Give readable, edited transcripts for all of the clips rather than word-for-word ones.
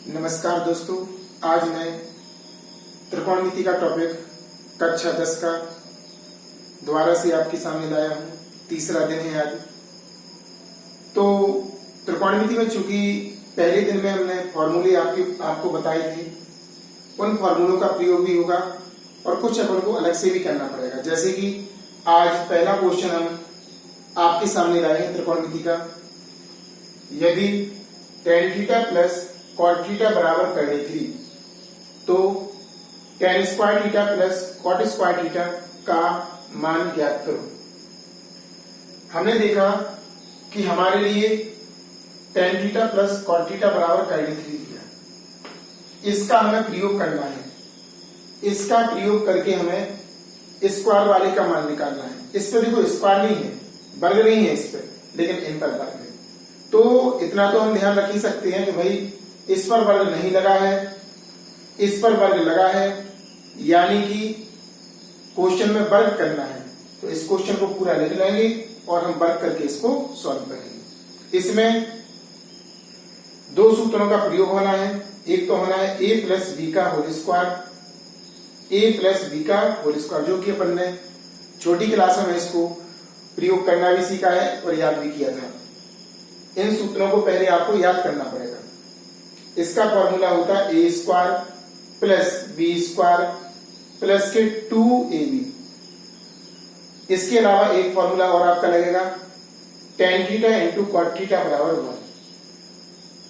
नमस्कार दोस्तों, आज मैं त्रिकोणमिति का टॉपिक कक्षा 10 का दोबारा से आपके सामने लाया हूँ। तीसरा दिन है आज। तो त्रिकोणमिति में चूंकि पहले दिन में हमने फॉर्मूले आपको बताए थे, उन फॉर्मूलों का प्रयोग भी होगा और कुछ अपन को अलग से भी करना पड़ेगा। जैसे कि आज पहला क्वेश्चन हम आपके सामने लाए हैं त्रिकोणमिति का। यदि tan theta plus cot theta बराबर करने थी तो tan square theta plus cot square theta का मान ज्ञात करो। हमने देखा कि हमारे लिए tan theta plus cot theta बराबर करने थी दिया, इसका हमें प्रयोग करना है। इसका प्रयोग करके हमें स्क्वायर वाले का मान निकालना है। इस पर देखो स्क्वायर नहीं है, वर्ग नहीं है इस पर, लेकिन इन पर वर्ग है। तो इतना तो हम ध्यान रख ही सकते हैं कि भाई इस पर वर्ग नहीं लगा है, इस पर वर्ग लगा है, यानी कि क्वेश्चन में वर्ग करना है। तो इस क्वेश्चन को पूरा लिख लेंगे और हम वर्ग करके इसको सॉल्व करेंगे। इसमें दो सूत्रों का प्रयोग होना है। एक तो होना है a प्लस बी का whole square, a plus B का होल स्क्वायर, जो कि अपन ने छोटी क्लास में इसको प्रयोग करना भी सीखा है और याद भी किया था। इन सूत्रों को पहले आपको याद करना पड़ेगा। इसका फॉर्मूला होता है a square plus b square plus के 2ab। इसके अलावा एक फॉर्मूला और आपका लगेगा tan theta into cot theta बराबर 1।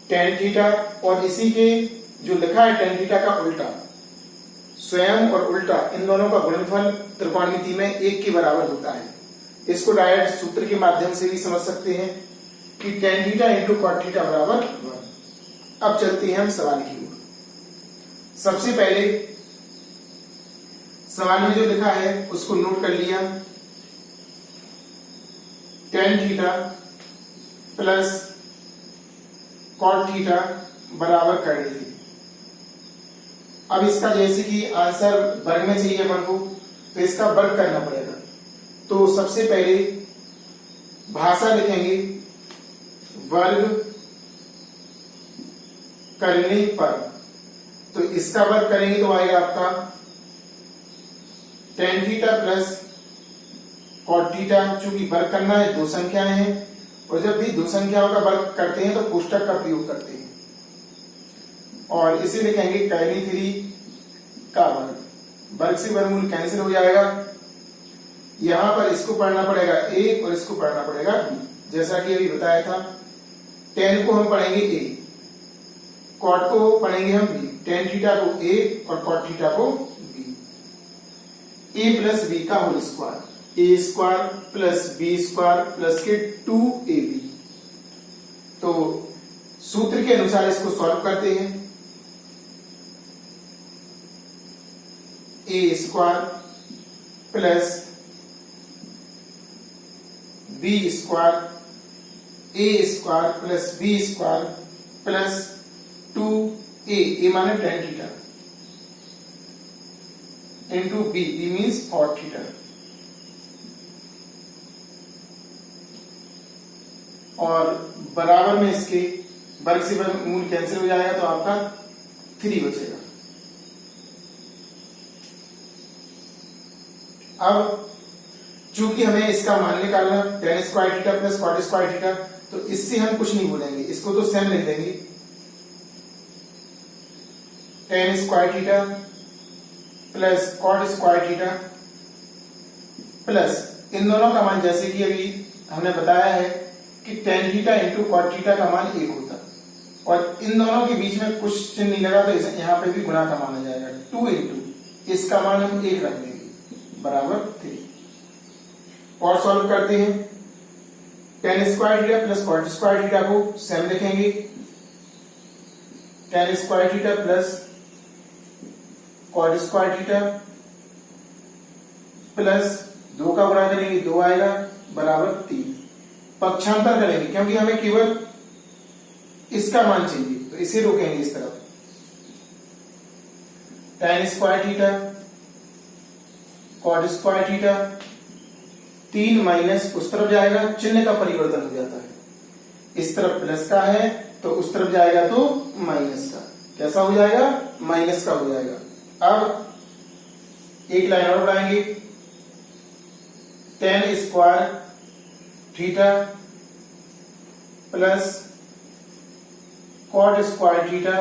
tan थीटा और इसी के जो लिखा है tan थीटा का उल्टा, स्वयं और उल्टा इन दोनों का गुणनफल त्रिकोणमिति में 1 के बराबर होता है। इसको डायरेक्ट सूत्र के माध्यम से भी समझ सकते हैं कि tan theta into cot theta बराबर 1। अब चलते हैं हम सवाल की ओर। सबसे पहले सवाल में जो लिखा है उसको नोट कर लिया। tan theta plus cot theta बराबर करनी थी। अब इसका जैसे कि आंसर वर्ग में चाहिए अपन को, तो इसका वर्ग करना पड़ेगा। तो सबसे पहले भाषा लिखेंगे, वर्ग करने पर। तो इसका वर्ग करेंगे तो आएगा आपका tan theta plus cot theta. चूंकि वर्ग करना है, दो संख्याएं हैं, और जब भी दो संख्याओं का वर्ग करते हैं तो कोष्टक का प्रयोग करते हैं। और इसे लिखेंगे कैली 3 का वर्ग। वर्ग से वर्गमूल कैंसिल हो जाएगा। यहां पर इसको पढ़ना पड़ेगा a और इसको पढ़ना पड़ेगा b, जैसा कि अभी बताया था। tan को हम पढ़ेंगे a, कॉट को पढ़ेंगे हम b, tan थीटा को a और कॉट थीटा को b। a प्लस b का whole square, a square plus b square plus के 2ab। तो सूत्र के अनुसार इसको सॉल्व करते हैं। a square plus b square, a square plus b square plus 2a माने tan theta into b means cot theta. और बराबर में इसके वर्ग से वर्गमूल कैंसिल हो जाएगा, तो आपका 3 बचेगा। अब चूंकि हमें इसका मान निकालना tan square theta plus cot square theta, तो इससे हम कुछ नहीं बोलेंगे, इसको तो सेम लिख देंगे। tan square theta plus cot square theta plus इन दोनों का मान, जैसे कि अभी हमने बताया है कि tan theta into cot theta का मान 1 होता, और इन दोनों के बीच में कुछ चिन्ह नहीं लगा, तो यहाँ पे भी गुणा का मान आ जाएगा। 2 इंटू इसका मान हम 1 रख देंगे बराबर 3। और सॉल्व करते हैं। tan square theta plus cot square theta को सेम लिखेंगे। tan square theta plus cot square theta plus 2 का गुणा करेंगे 2 आएगा बराबर 3। पक्षांतर करेंगे क्योंकि हमें केवल इसका मान चाहिए, तो इसे रोकेंगे इस तरफ। tan square theta cot square theta, 3 minus उस तरफ जाएगा, चिन्ह का परिवर्तन हो जाता है। इस तरफ प्लस का है तो उस तरफ जाएगा तो माइनस का। कैसा हो जाएगा, माइनस का हो जाएगा। अब एक लाइन और बढ़ाएंगे, tan square theta plus cot square theta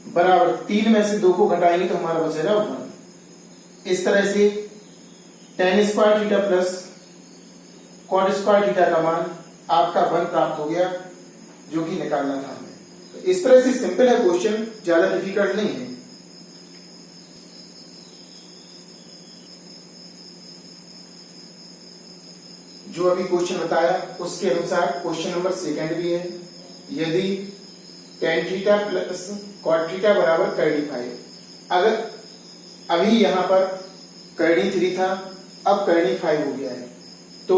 बराबर 3 में से 2 को घटाएंगे तो हमारा बचेगा 1। इस तरह से tan square theta plus cot square theta का मान आपका 1 प्राप्त हो गया, जो कि निकालना था हमें। तो इस तरह से सिंपल है क्वेश्चन, ज्यादा डिफिकल्ट नहीं है। जो अभी क्वेश्चन बताया उसके अनुसार क्वेश्चन नंबर 2 भी है। यदि tan theta plus cot theta बराबर करणी 5, अगर अभी यहां पर करणी 3 था, अब करणी 5 हो गया है, तो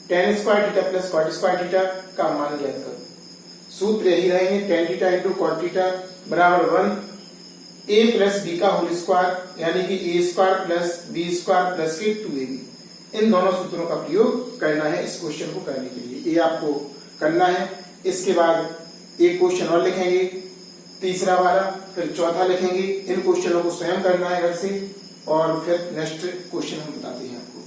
tan square theta plus cot square theta का मान ज्ञात करो। सूत्र यही रहेंगे, tan theta into cot theta बराबर 1 a प्लस b का होल स्क्वायर, यानी कि a square plus b square plus के 2ab। इन दोनों सूत्रों का प्रयोग करना है इस क्वेश्चन को करने के लिए, ये आपको करना है। इसके बाद एक क्वेश्चन और लिखेंगे, तीसरा वाला, फिर चौथा लिखेंगे। इन क्वेश्चनों को स्वयं करना है घर से, और फिर नेक्स्ट क्वेश्चन हम बताते हैं आपको।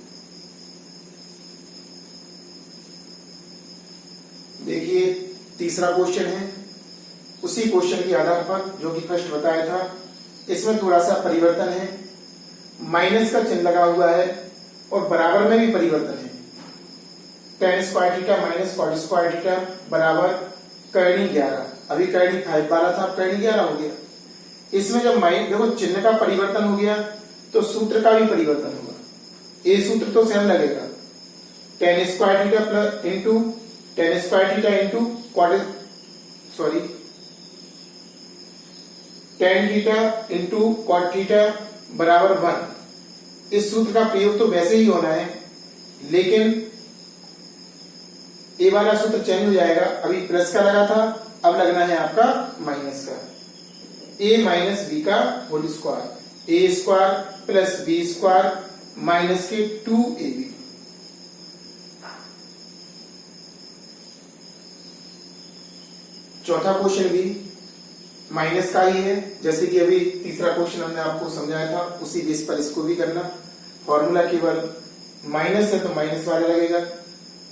देखिए तीसरा क्वेश्चन है, उसी क्वेश्चन के आधार पर जो कि फर्स्ट बताया था, इसमें थोड़ा सा परिवर्तन है। माइनस का चिन्ह लगा हुआ है और बराबर में भी परिवर्तन है। tan square theta minus cot square theta बराबर करणी 11, अभी करणी 5 वाला था, अब करणी 11 हो गया। इसमें जब देखो चिन्ह का परिवर्तन हो गया तो सूत्र का भी परिवर्तन होगा। ये सूत्र तो सेम लगेगा, tan square theta plus into tan square theta into tan theta into cot theta बराबर 1। इस सूत्र का प्रयोग तो वैसे ही होना है, लेकिन ए वाला सूत्र चेंज हो जाएगा। अभी प्लस का लगा था, अब लगना है आपका माइनस का, a माइनस बी का whole square, a square plus b square minus के 2ab। चौथा क्वेश्चन भी माइनस का ही है, जैसे कि अभी तीसरा क्वेश्चन हमने आपको समझाया था, उसी बेस पर इसको भी करना। फॉर्मूला केवल माइनस है तो माइनस वाला लगेगा।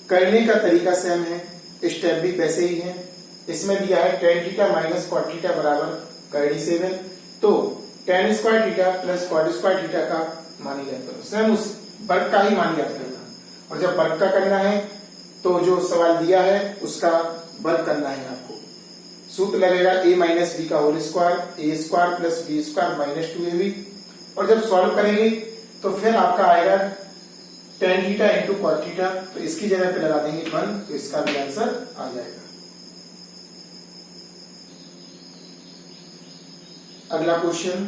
करने का तरीका सेम है, स्टेप भी वैसे ही है। इसमें दिया है tan theta minus cot theta बराबर करणी 7, तो tan square theta plus cot square theta का मान ज्ञात करो। सेम उस वर्ग का ही मान ज्ञात करना, और जब वर्ग का करना है तो जो सवाल दिया है उसका वर्ग करना है आपको। सूत्र लगेगा a माइनस बी का whole square, a square plus b square minus 2ab, और जब सॉल्व करेंगे तो फिर आपका आएगा tan theta into cot theta, तो इसकी जगह पे लगा देंगे 1, तो इसका भी आंसर आ जाएगा। अगला क्वेश्चन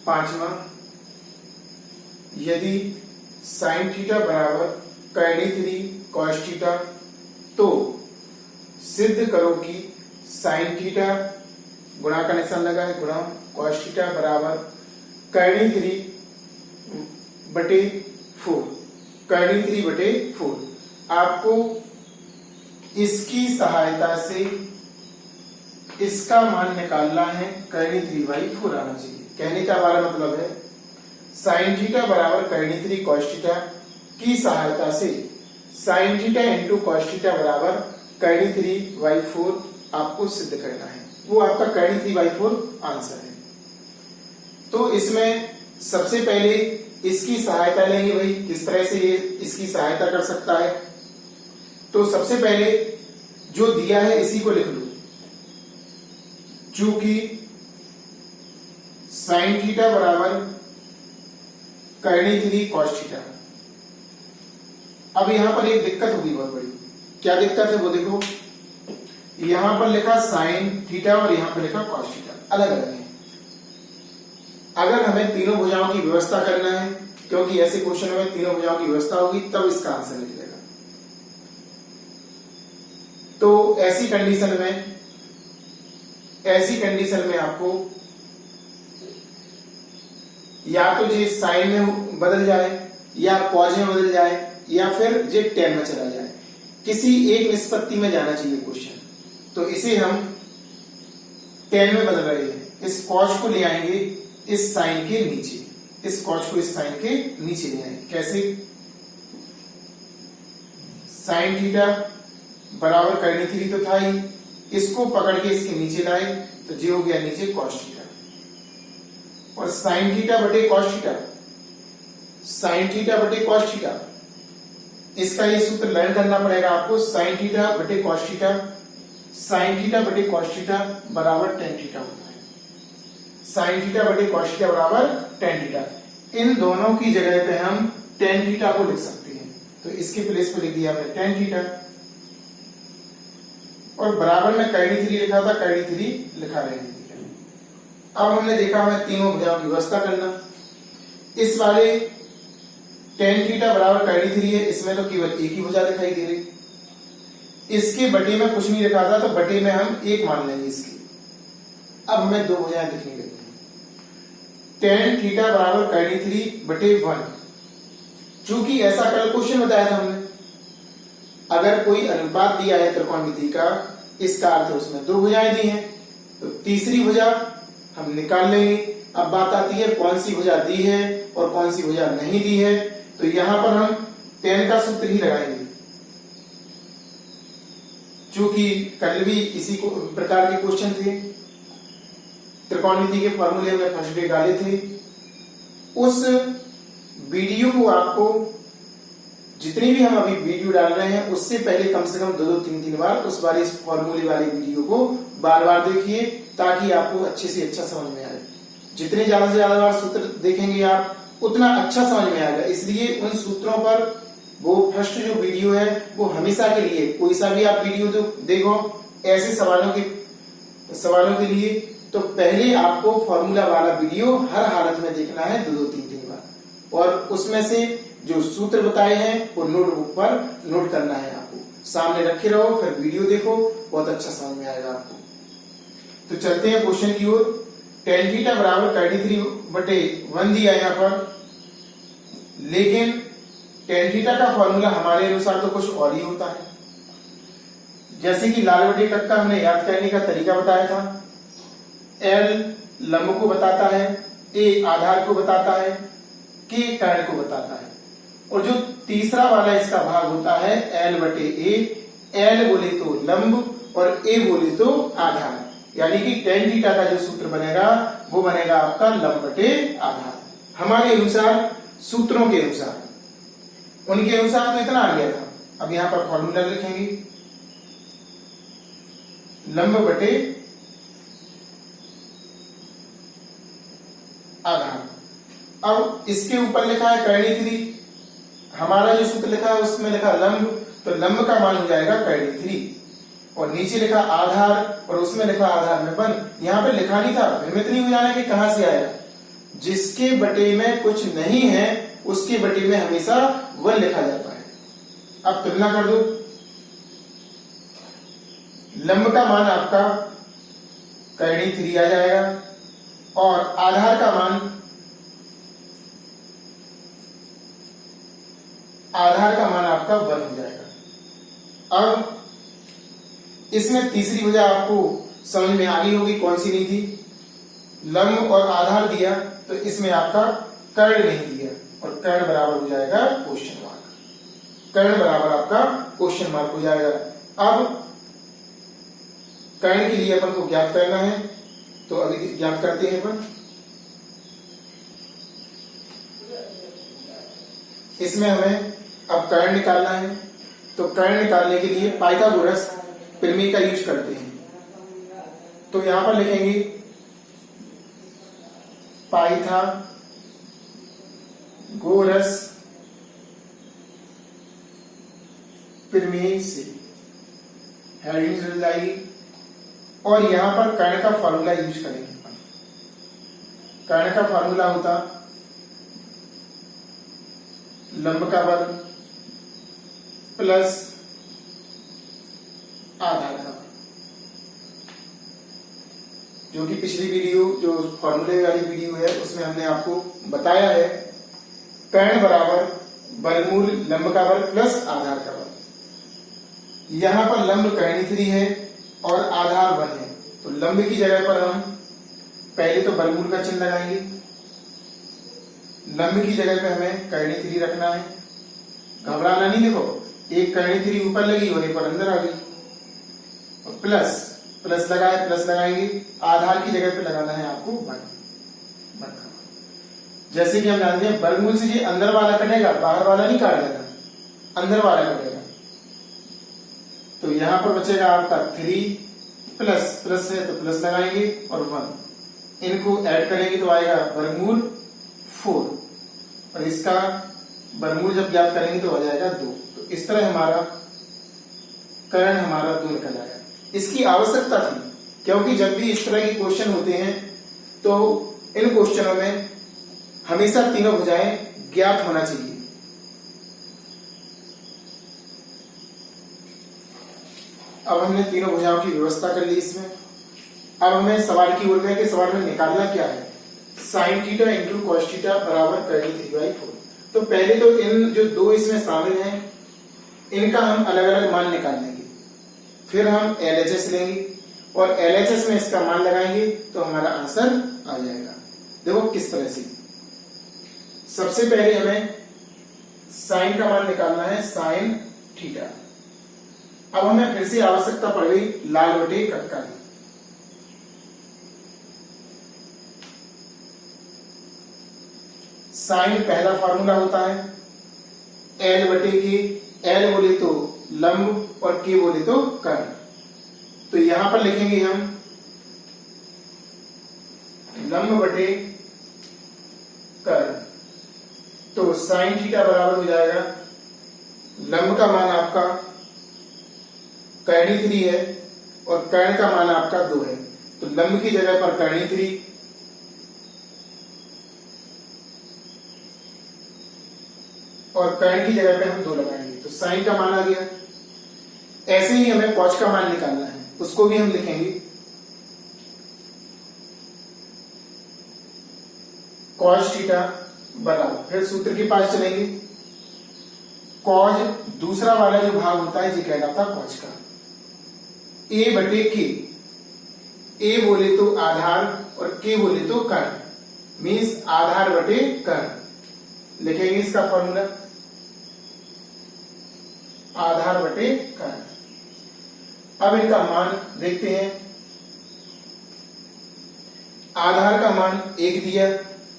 5वां, यदि sin थीटा बराबर करणी 3 cos थीटा, तो सिद्ध करो कि sin थीटा, गुणा का निशान लगा है, गुणा cos थीटा बराबर करणी 3 बटे 4, करणी 3 बटे 4। आपको इसकी सहायता से इसका मान निकालना है, करणी 3/4 आना चाहिए। कहने का हमारा मतलब है sin थीटा बराबर करणी 3 cos थीटा की सहायता से sin theta into cos theta बराबर करणी 3/4 आपको सिद्ध करना है। वो आपका करणी 3/4 आंसर है। तो इसमें सबसे पहले इसकी सहायता लेंगे। भाई किस तरह से ये इसकी सहायता कर सकता है, तो सबसे पहले जो दिया है इसी को लिख लो, चूंकि sin थीटा बराबर करणी 3 cos थीटा। अब यहां पर एक दिक्कत होगी बहुत बड़ी। क्या दिक्कत है वो देखो, यहां पर लिखा sin थीटा और यहां पर लिखा cos थीटा, अलग अलग है। अगर हमें तीनों भुजाओं की व्यवस्था करना है, क्योंकि ऐसे क्वेश्चन में तीनों भुजाओं की व्यवस्था होगी तब इसका आंसर निकलेगा, तो ऐसी कंडीशन में आपको या तो ये साइन में बदल जाए, या कॉज में बदल जाए, या फिर ये टेन में चला जाए। किसी एक निष्पत्ति में जाना चाहिए क्वेश्चन, तो इसे हम टेन में बदल रहे हैं। इस कॉस को ले आएंगे इस साइन के नीचे, इस कॉस को इस साइन के नीचे ले आएंगे। कैसे? साइन थीटा बराबर कर्णी थ्री तो था ही, इसको पकड़ के इसके नीचे लाए तो ये हो गया नीचे कॉस थीटा, और साइन थीटा बटे कॉस थीटा, साइन थीटा बटे कॉस थीटा, इसका ये सूत्र लर्न करना पड़ेगा आपको। साइन थीटा बटे कॉस थीटा, साइन थीटा बटे कॉस थीटा बराबर टेन थीटा होता है। साइन थीटा बटे कॉस थीटा बराबर टेन थीटा। इन दोनों की जगह पे हम टेन थीटा को लिख सकते हैं, तो इसके प्लेस पे लिख दिया हमने टेन थीटा, और बराबर में कर्णी थ्री लिखा था, कर्णी थ्री लिखा रहने दिया। अब हमने देखा हमें तीनों भुजाओं की व्यवस्था करना। इस वाले टेन थीटा बराबर कर्णी थ्री है, इसमें तो केवल एक ही भुजा दिखाई दे रही, इसके बटे में कुछ नहीं लिखा था तो बटे में हम एक मान लेंगे इसकी। अब हमें दो भुजाएं दिखने लगी। टेन थीटा बराबर कर्णी थ्री बटे वन, चूंकि ऐसा कल क्वेश्चन बताया था हमने, अगर कोई अनुपात दिया है त्रिकोणमिति का, इसका अर्थ उसमें दो भुजाएं दी हैं, तो तीसरी भुजा हम निकाल लेंगे। अब बात आती है कौन सी भुजा दी है और कौन सी भुजा नहीं दी है, तो यहां पर हम टेन का सूत्र ही लगाएंगे, चूंकि कल भी इसी प्रकार के क्वेश्चन थे, त्रिकोणमिति के फॉर्मूले में फर्स्ट डे डाले थे। उस वीडियो को आपको, जितनी भी हम अभी वीडियो डाल रहे हैं, उससे पहले कम से कम दो तीन बार उस वाले फॉर्मूले वाले वीडियो को बार बार देखिए, ताकि आपको अच्छे से अच्छा समझ में आए। जितने ज्यादा से ज्यादा बार सूत्र देखेंगे आप, उतना अच्छा समझ में आएगा। इसलिए उन सूत्रों पर वो फर्स्ट जो वीडियो है वो हमेशा के लिए, कोई सा भी आप वीडियो देखो ऐसे सवालों के लिए, तो पहले आपको फॉर्मूला वाला वीडियो हर हालत में देखना है दो तीन बार, और उसमें से जो सूत्र बताए हैं वो नोटबुक पर नोट करना है। आपको सामने रखे रहो, फिर वीडियो देखो, बहुत अच्छा समझ में आएगा आपको। तो चलते हैं क्वेश्चन की ओर। टेन थीटा बराबर कर्णी थ्री बटे वन दिया यहाँ पर, लेकिन टेन थीटा का फॉर्मूला हमारे अनुसार तो कुछ और ही होता है। जैसे कि लाल बटे कक्का हमने याद करने का तरीका बताया था। एल लंब को बताता है, ए आधार को बताता है, के कर्ण को बताता है, और जो तीसरा वाला इसका भाग होता है एल बटे ए, एल बोले तो लंब और ए बोले तो आधार, यानी कि टेन थीटा का जो सूत्र बनेगा वो बनेगा आपका लंब बटे आधार। हमारे अनुसार, सूत्रों के अनुसार, उनके अनुसार तो इतना आ गया था। अब यहां पर फॉर्मूला लिखेंगे लंब बटे आधार। अब इसके ऊपर लिखा है कर्णी थ्री, हमारा जो सूत्र लिखा है उसमें लिखा लंब, तो लंब का मान हो जाएगा कर्णी थ्री, और नीचे लिखा आधार और उसमें लिखा आधार में वन। यहां पे लिखा नहीं था, भ्रमित नहीं हो जाना कि कहां से आया। जिसके बटे में कुछ नहीं है उसके बटे में हमेशा वन लिखा जाता है। अब तुलना कर दो, लंब का मान आपका कर्णी थ्री आ जाएगा और आधार का मान आपका वन हो जाएगा। अब इसमें तीसरी वजह आपको समझ में आ गई होगी कौन सी नहीं थी। लंब और आधार दिया तो इसमें आपका कर्ण नहीं दिया, और कर्ण बराबर हो जाएगा क्वेश्चन मार्क। कर्ण बराबर आपका क्वेश्चन मार्क हो जाएगा। अब कर्ण के लिए अपन को ज्ञात करना है, तो अभी ज्ञात करते हैं अपन। इसमें हमें अब कर्ण निकालना है, तो कर्ण निकालने के लिए पाइथागोरस प्रमेय का यूज करते हैं। तो यहां पर लिखेंगे पाइथागोरस प्रमेय से हेडिंग चल जाएगी, और यहां पर कर्ण का फॉर्मूला यूज करेंगे। कर्ण का फॉर्मूला होता लंब का वर्ग प्लस आधार का, जो कि पिछली वीडियो, जो फॉर्मूले वाली वीडियो है, उसमें हमने आपको बताया है कर्ण बराबर वर्गमूल लंब का वर्ग प्लस आधार का वर्ग। यहां पर लंब कर्णी थ्री है और आधार वन है, तो लंब की जगह पर हम पहले तो वर्गमूल का चिन्ह लगाएंगे, लंब की जगह पे हमें कर्णी 3 रखना है। घबराना नहीं, देखो एक कर्णी 3 ऊपर लगी और एक और अंदर आ गई, और प्लस प्लस लगाए, प्लस लगाएंगे, आधार की जगह पे लगाना है आपको 1। जैसे कि हम जानते हैं वर्गमूल से ये अंदर वाला कटेगा, बाहर वाला नहीं काट देना, अंदर वाला कटेगा। तो यहां पर बचेगा आपका 3 प्लस प्लस है तो प्लस लगाएंगे और 1, इनको ऐड करेंगे तो आएगा वर्गमूल 4, और इसका वर्गमूल जब ज्ञात करेंगे तो आ जाएगा 2। तो इस तरह हमारा कर्ण हमारा 2 निकल आया। इसकी आवश्यकता थी क्योंकि जब भी इस तरह के क्वेश्चन होते हैं तो इन क्वेश्चनों में हमेशा तीनों भुजाएं ज्ञात होना चाहिए। अब हमने तीनों भुजाओं की व्यवस्था कर ली इसमें। अब हमें सवाल की ओर गए कि सवाल में निकालना क्या है। Sine theta into cos theta बराबर कर्णी 3/4। तो पहले तो इन जो दो इसमें शामिल हैं इनका हम अलग अलग मान निकाल लेंगे, फिर हम LHS लेंगे और LHS में इसका मान लगाएंगे तो हमारा आंसर आ जाएगा। देखो किस तरह से। सबसे पहले हमें साइन का मान निकालना है, साइन थीटा। अब हमें फिर से आवश्यकता पड़ गई लाल बटे कटका की। साइन पहला फार्मूला होता है L बटे के, L बोले तो लंब और K बोले तो कर्ण। तो यहां पर लिखेंगे हम लंब बटे कर्ण। तो साइन थीटा बराबर हो जाएगा, लंब का मान आपका कर्णी 3 है और कर्ण का मान आपका 2 है, तो लंब की जगह पर कर्णी 3 और कर्ण की जगह पे हम 2 लगाएंगे, तो साइन का मान आ गया। ऐसे ही हमें कॉस का मान निकालना है, उसको भी हम लिखेंगे कॉस थीटा बराबर, फिर सूत्र के पास चलेंगे। कॉस दूसरा वाला जो भाग होता है ये कहलाता है कॉस का। ए बटे के, ए बोले तो आधार और के बोले तो कर्ण, मीन्स आधार बटे कर्ण। लिखेंगे इसका फॉर्मूला आधार बटे कर्ण। अब इनका मान देखते हैं। आधार का मान 1 दिया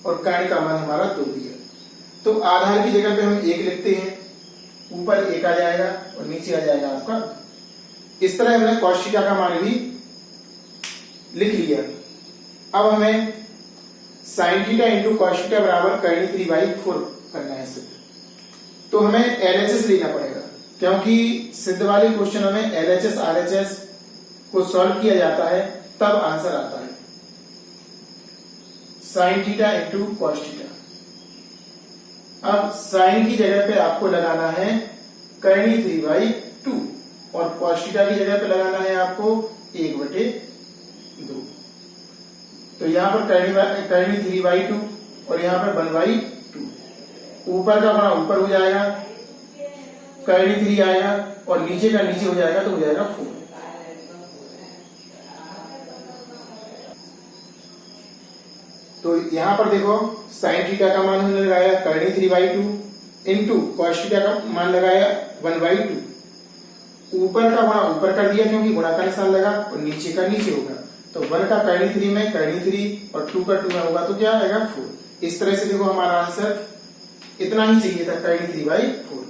और कर्ण का मान हमारा 2 दिया, तो आधार की जगह पे हम 1 लिखते हैं, ऊपर 1 आ जाएगा और नीचे आ जाएगा आपका। इस तरह हमने कॉस थीटा का मान भी लिख लिया। अब हमें sine theta into cos theta बराबर कर्णी 3/4 करना है सिद्ध। तो हमें LHS लेना पड़ेगा क्योंकि सिद्ध वाले क्वेश्चनों में LHS RHS को सॉल्व किया जाता है तब आंसर आता है। Sine theta into cos theta. अब साइन की जगह पे आपको लगाना है कर्णी 3/2 और कॉस थीटा की जगह पे लगाना है आपको 1/2। तो यहां पर कर्णी 3/2 और यहां पर 1/2। ऊपर का बड़ा ऊपर हो जाएगा, कर्णी 3 आएगा और नीचे का नीचे हो जाएगा तो हो जाएगा 4। तो यहां पर देखो साइन थीटा का मान हमने लगाया कर्णी 3/2 इंटू कॉस थीटा का मान लगाया 1/2। ऊपर का गुणा ऊपर कर दिया क्योंकि गुणा का निशान लगा और नीचे का नीचे होगा, तो 1 का कर्णी 3 में कर्णी 3 और 2 का 2 में होगा तो क्या आएगा 4। इस तरह से देखो हमारा आंसर इतना ही चाहिए था, कर्णी 3/4।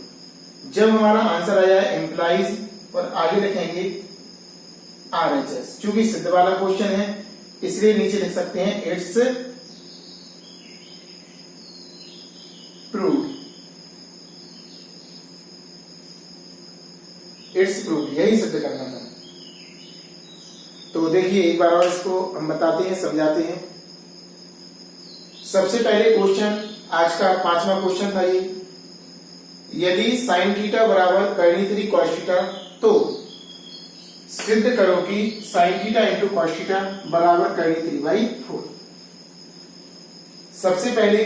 जब हमारा आंसर आया एम्प्लाइज और आगे लिखेंगे RHS। चूंकि सिद्ध वाला क्वेश्चन है इसलिए नीचे लिख सकते हैं इट्स प्रूव्ड। इट्स प्रूव्ड यही सिद्ध करना था। तो देखिए एक बार और इसको हम बताते हैं, समझाते हैं। सबसे पहले क्वेश्चन आज का 5वां क्वेश्चन था ये। यदि साइन थीटा बराबर कर्णी 3 कॉस थीटा तो सिद्ध करो कि sine theta into cos theta बराबर कर्णी 3/4। सबसे पहले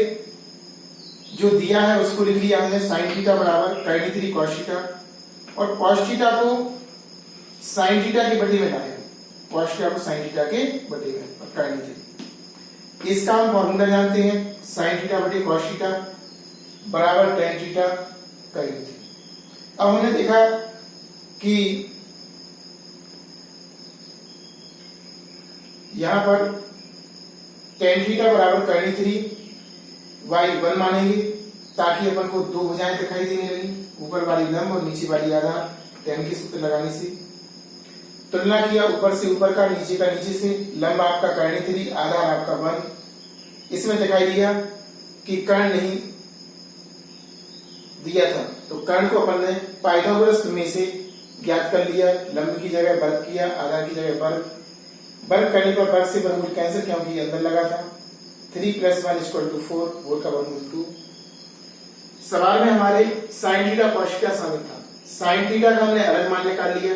जो दिया है उसको लिख लिया हमने, साइन थीटा बराबर कर्णी 3 कॉस थीटा और कॉस थीटा को साइन थीटा के बटे में लाया, कॉस थीटा को साइन थीटा के बटे में और कर्णी 3। इसका हम फॉर्मूला जानते हैं, साइन थीटा बटे कॉस थीटा बराबर टेन थीटा कर्ल थीटा। अब हमने देखा कि यहां पर टेन थीटा बराबर कर्ल थ्री वाई 1 मानेंगे ताकि अपन को दो भुजाएं दिखाई देने लगी, ऊपर वाली लंब और नीचे वाली आधार। टेन के सूत्र लगाने से तुलना किया, ऊपर से ऊपर का, नीचे का नीचे से। लंब आपका कर्ल थ्री, आधार आपका 1। इसमें दिखाई दिया कि कर्ण नहीं दिया था, तो कर्ण को अपन ने पाइथागोरस में से ज्ञात कर लिया। लंब की जगह वर्ग किया, आधार की जगह वर्ग। वर्ग करने पर वर्ग से वर्गमूल कैंसिल क्योंकि अंदर लगा था। 3 + 1 = 4, 4 का वर्गमूल 2। सवाल में हमारे साइन थीटा कॉस थीटा शामिल था। साइन थीटा का हमने अलग मान निकाल लिया,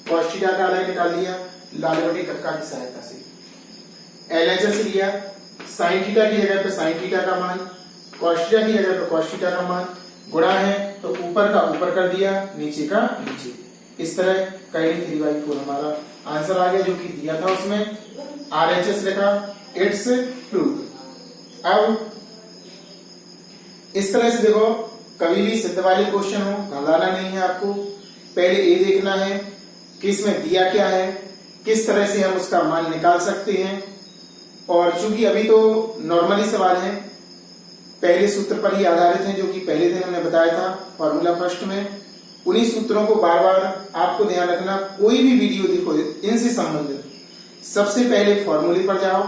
कॉस थीटा का अलग निकाल लिया लाल बटे कक्का की सहायता से। LHS लिया, साइन थीटा की जगह पे साइन थीटा का मान, कॉस थीटा की जगह पे कॉस थीटा का मान, गुणा है तो ऊपर का ऊपर कर दिया, नीचे का नीचे। इस तरह कर्ल 3/4 हमारा आंसर आ गया, जो कि दिया था उसमें RHS लिखा, इट्स प्रूव्ड। अब इस तरह से देखो, कभी भी सिद्ध वाले क्वेश्चन हो घबराना नहीं है आपको। पहले ये देखना है कि इसमें दिया क्या है, किस तरह से हम उसका मान निकाल सकते हैं। और चूंकि अभी तो नॉर्मली सवाल है, पहले सूत्र पर ही आधारित हैं, जो कि पहले दिन हमने बताया था फॉर्मूला फर्स्ट में। उन्हीं सूत्रों को बार बार आपको ध्यान रखना। कोई भी वीडियो देखो इनसे संबंधित, सबसे पहले फॉर्मूले पर जाओ,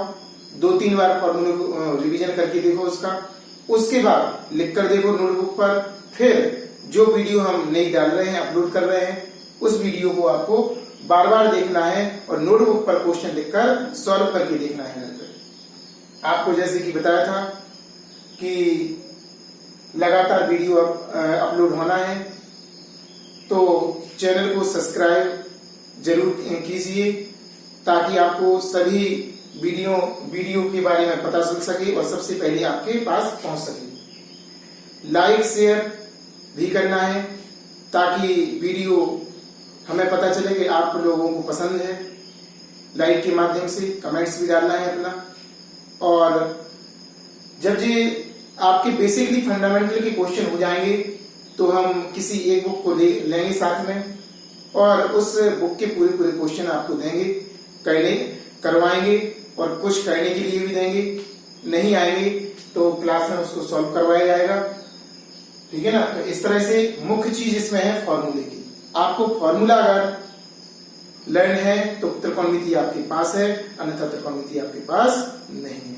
2-3 बार फॉर्मूले को रिवीजन करके देखो उसका, उसके बाद लिख कर देखो नोटबुक पर। फिर जो वीडियो हम नहीं डाल रहे हैं, अपलोड कर रहे हैं, उस वीडियो को आपको बार बार देखना है और नोटबुक पर क्वेश्चन लिखकर सॉल्व करके देखना है। आपको जैसे कि बताया था कि लगातार वीडियो अपलोड होना है, तो चैनल को सब्सक्राइब जरूर कीजिए ताकि आपको सभी वीडियो के बारे में पता चल सके और सबसे पहले आपके पास पहुंच सके। लाइक शेयर भी करना है ताकि वीडियो हमें पता चले कि आप लोगों को पसंद है। लाइक के माध्यम से कमेंट्स भी डालना है अपना। और जब ये आपके बेसिकली फंडामेंटल के क्वेश्चन हो जाएंगे तो हम किसी एक बुक को लेंगे साथ में और उस बुक के पूरे क्वेश्चन आपको देंगे, करवाएंगे और कुछ करने के लिए भी देंगे। नहीं आएंगे तो क्लास में उसको सॉल्व करवाया जाएगा, ठीक है ना। तो इस तरह से मुख्य चीज इसमें है फॉर्मूले की। आपको फॉर्मूला अगर लर्न है तो त्रिकोणमिति आपके पास है, अन्यथा त्रिकोणमिति आपके पास नहीं है।